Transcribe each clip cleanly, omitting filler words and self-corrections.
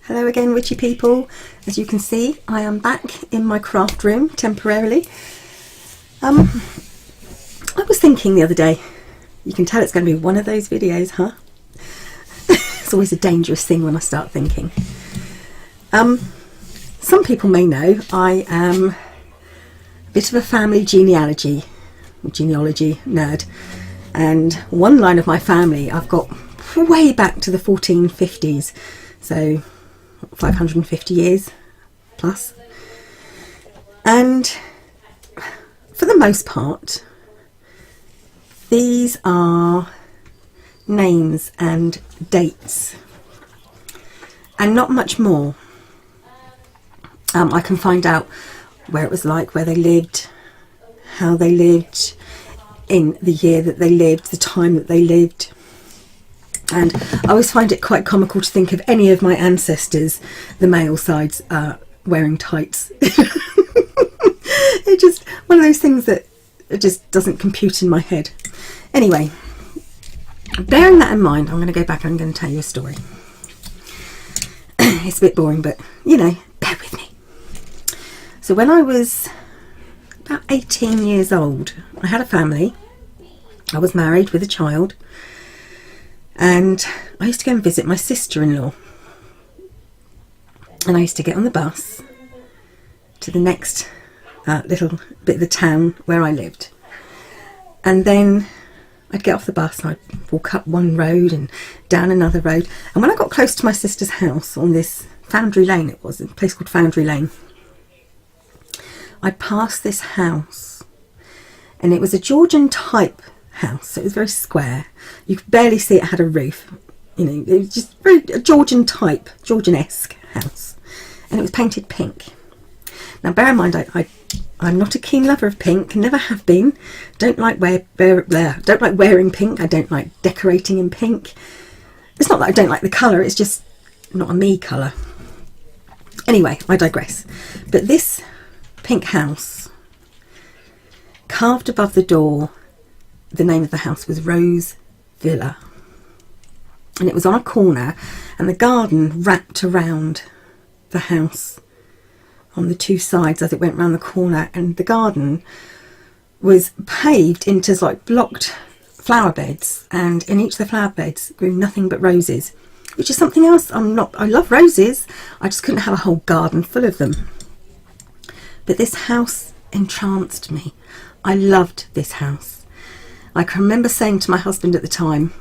Hello again, witchy people. As you can see, I am back in my craft room temporarily. I was thinking the other day, you can tell it's going to be one of those videos, huh? It's always a dangerous thing when I start thinking. Some people may know I am a bit of a family genealogy nerd, and one line of my family I've got way back to the 1450s, so 550 years plus, and for the most part these are names and dates and not much more. I can find out where it was like, where they lived, how they lived, in the year that they lived, the time that they lived. And I always find it quite comical to think of any of my ancestors, the male sides, wearing tights. It's just one of those things that it just doesn't compute in my head. Anyway, bearing that in mind, I'm going to go back and I'm going to tell you a story. It's a bit boring, but you know, bear with me. So when I was about 18 years old, I had a family. I was married with a child. And I used to go and visit my sister-in-law, and I used to get on the bus to the next little bit of the town where I lived, and then I'd get off the bus and I'd walk up one road and down another road, and when I got close to my sister's house on this Foundry Lane, it was a place called Foundry Lane, I passed this house, and it was a Georgian type house, so it was very square. You could barely see it had a roof, you know, it was just very a Georgian type, Georgian-esque house, and it was painted pink. Now bear in mind, I'm not a keen lover of pink, never have been. Don't like wearing pink. I don't like decorating in pink. It's not that I don't like the colour, it's just not a me colour. Anyway, I digress. But this pink house, carved above the door, the name of the house was Rose Villa, and it was on a corner, and the garden wrapped around the house on the two sides as it went round the corner, and the garden was paved into like blocked flower beds, and in each of the flower beds grew nothing but roses, which is something else I love roses, I just couldn't have a whole garden full of them. But this house entranced me. I loved this house. I can remember saying to my husband at the time,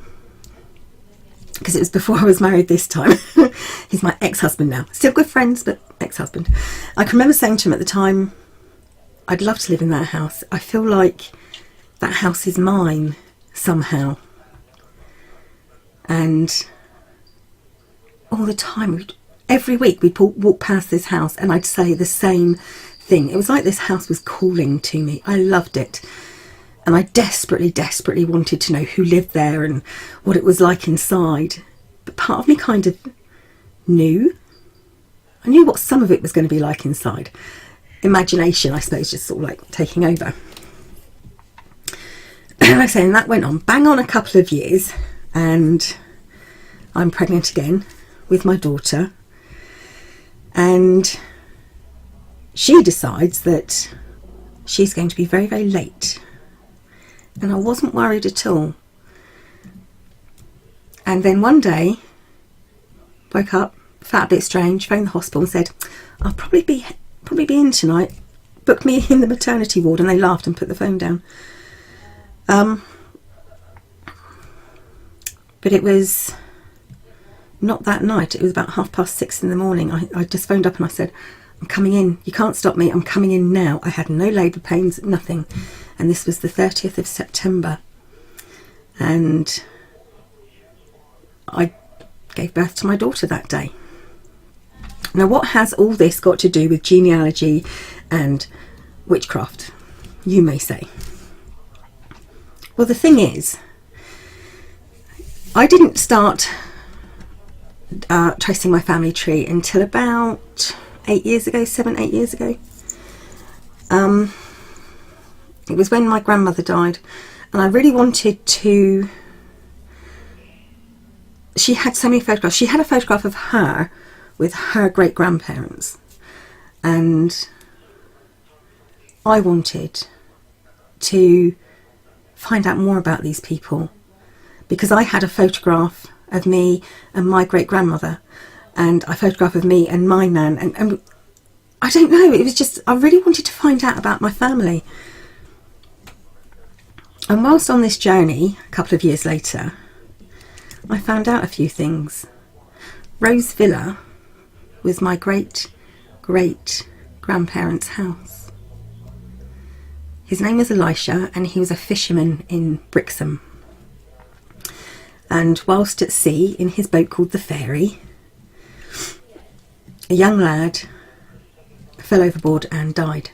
because it was before I was married this time, he's my ex-husband now, still good friends, but ex-husband. I can remember saying to him at the time, I'd love to live in that house. I feel like that house is mine somehow. And all the time, every week we'd walk past this house and I'd say the same thing. It was like this house was calling to me. I loved it. And I desperately wanted to know who lived there and what it was like inside. But part of me kind of knew. I knew what some of it was going to be like inside. Imagination, I suppose, just sort of like taking over. And like I say, and that went on bang on a couple of years. And I'm pregnant again with my daughter. And she decides that she's going to be very, very late. And I wasn't worried at all. And then one day, woke up, felt a bit strange, phoned the hospital and said, I'll probably be in tonight. Booked me in the maternity ward, and they laughed and put the phone down. But it was not that night. It was about 6:30 in the morning. I just phoned up and I said, I'm coming in. You can't stop me. I'm coming in now. I had no labour pains, nothing. And this was the 30th of September. And I gave birth to my daughter that day. Now, what has all this got to do with genealogy and witchcraft, you may say? Well, the thing is, I didn't start tracing my family tree until about 8 years ago, 7-8 years ago. It was when my grandmother died, and I really wanted to she had so many photographs. She had a photograph of her with her great grandparents, and I wanted to find out more about these people, because I had a photograph of me and my great grandmother, and a photograph of me and my nan, and I don't know, it was just, I really wanted to find out about my family. And whilst on this journey, a couple of years later, I found out a few things. Rose Villa was my great grandparents' house. His name was Elisha, and he was a fisherman in Brixham. And whilst at sea in his boat called the Fairy, a young lad fell overboard and died.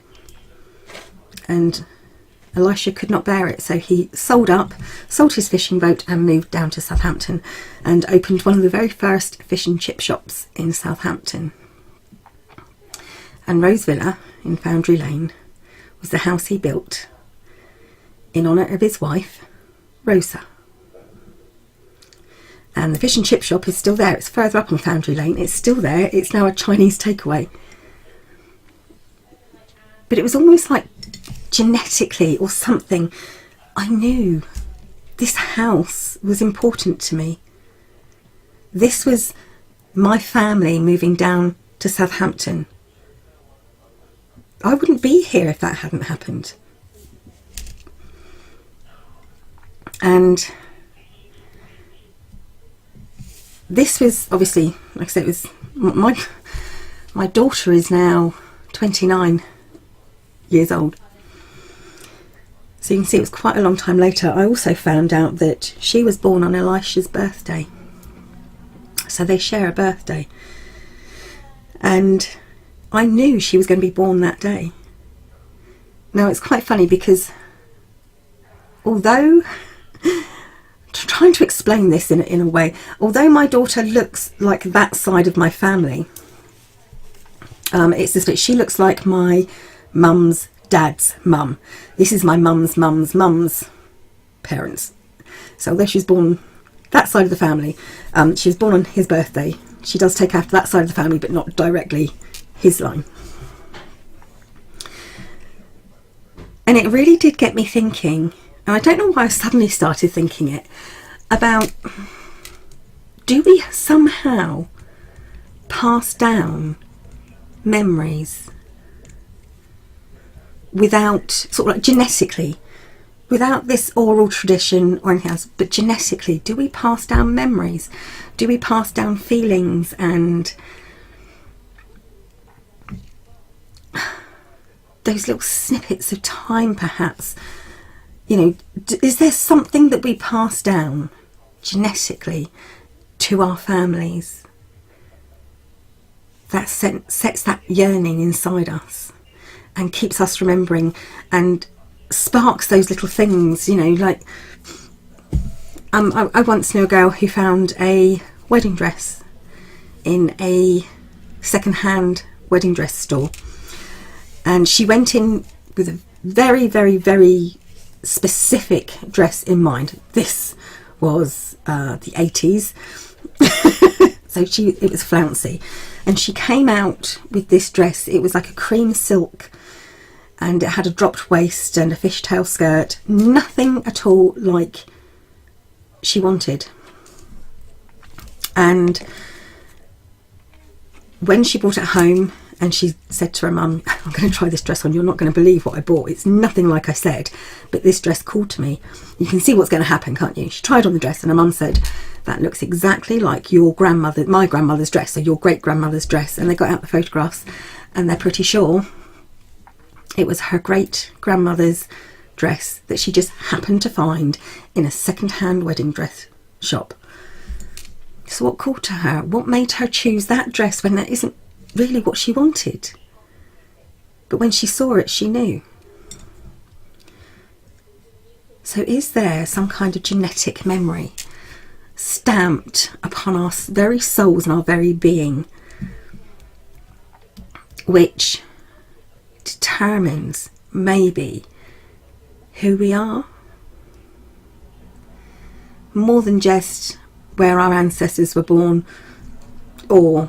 And Elisha could not bear it, so he sold his fishing boat and moved down to Southampton and opened one of the very first fish and chip shops in Southampton. And Rose Villa in Foundry Lane was the house he built in honour of his wife, Rosa. And the fish and chip shop is still there. It's further up on Foundry Lane. It's still there. It's now a Chinese takeaway. But it was almost like genetically or something, I knew this house was important to me. This was my family moving down to Southampton. I wouldn't be here if that hadn't happened. And this was obviously, like I said, it was my daughter is now 29 years old. So you can see it was quite a long time later. I also found out that she was born on Elisha's birthday. So they share a birthday. And I knew she was going to be born that day. Now it's quite funny because although, trying to explain this in a way, although my daughter looks like that side of my family, it's just that she looks like my mum's dad's mum. This is my mum's parents. So although she's born that side of the family, she was born on his birthday. She does take after that side of the family, but not directly his line. And it really did get me thinking, and I don't know why I suddenly started thinking it, about, do we somehow pass down memories without, sort of like genetically, without this oral tradition or anything else, but genetically, do we pass down memories? Do we pass down feelings and those little snippets of time, perhaps? You know, is there something that we pass down genetically to our families that sets that yearning inside us and keeps us remembering and sparks those little things, you know, like I once knew a girl who found a wedding dress in a second-hand wedding dress store, and she went in with a very, very, very specific dress in mind. This was the 80s, so it was flouncy, and she came out with this dress. It was like a cream silk, and it had a dropped waist and a fishtail skirt. Nothing at all like she wanted. And when she brought it home and she said to her mum, I'm going to try this dress on, you're not going to believe what I bought. It's nothing like I said, but this dress called to me. You can see what's going to happen, can't you? She tried on the dress and her mum said, that looks exactly like my grandmother's dress, or your great grandmother's dress. And they got out the photographs and they're pretty sure it was her great grandmother's dress that she just happened to find in a second-hand wedding dress shop. So what called to her? What made her choose that dress when that isn't really what she wanted? But when she saw it, she knew. So is there some kind of genetic memory stamped upon our very souls and our very being, which determines maybe who we are, more than just where our ancestors were born or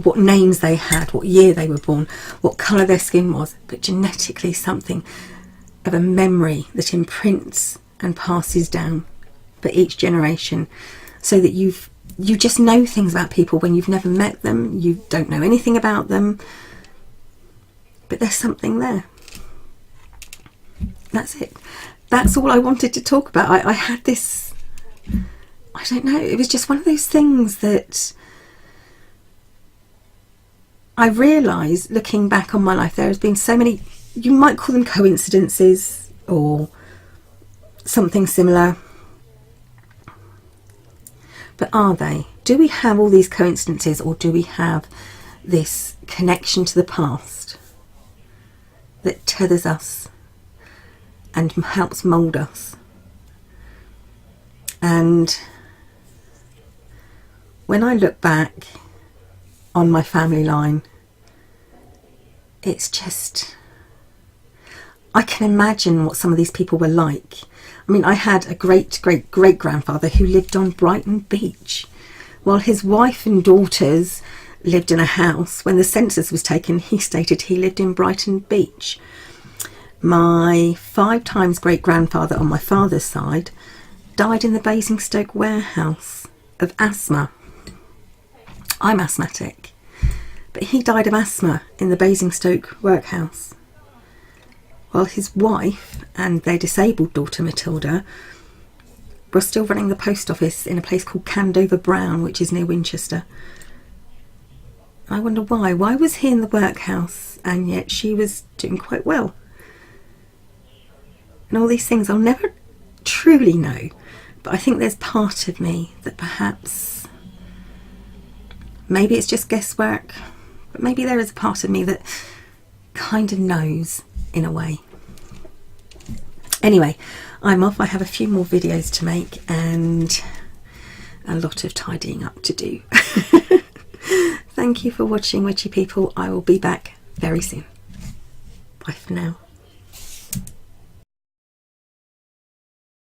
what names they had, what year they were born, what colour their skin was, but genetically something of a memory that imprints and passes down for each generation, so that you just know things about people when you've never met them, you don't know anything about them, but there's something there. That's it. That's all I wanted to talk about. I had this, I don't know, it was just one of those things that I realised, looking back on my life, there has been so many, you might call them coincidences or something similar, but are they? Do we have all these coincidences, or do we have this connection to the past that tethers us and helps mould us? And when I look back on my family line, it's just, I can imagine what some of these people were like. I mean, I had a great-great-great-grandfather who lived on Brighton Beach, while his wife and daughters lived in a house. When the census was taken, he stated he lived in Brighton Beach. My 5 times great-grandfather on my father's side died in the Basingstoke warehouse of asthma. I'm asthmatic, but he died of asthma in the Basingstoke workhouse, while his wife and their disabled daughter Matilda were still running the post office in a place called Candover Brown, which is near Winchester. I wonder why. Why was he in the workhouse and yet she was doing quite well? And all these things I'll never truly know, but I think there's part of me that perhaps, maybe it's just guesswork, but maybe there is a part of me that kind of knows in a way. Anyway, I'm off. I have a few more videos to make and a lot of tidying up to do. Thank you for watching, witchy people. I will be back very soon. Bye for now.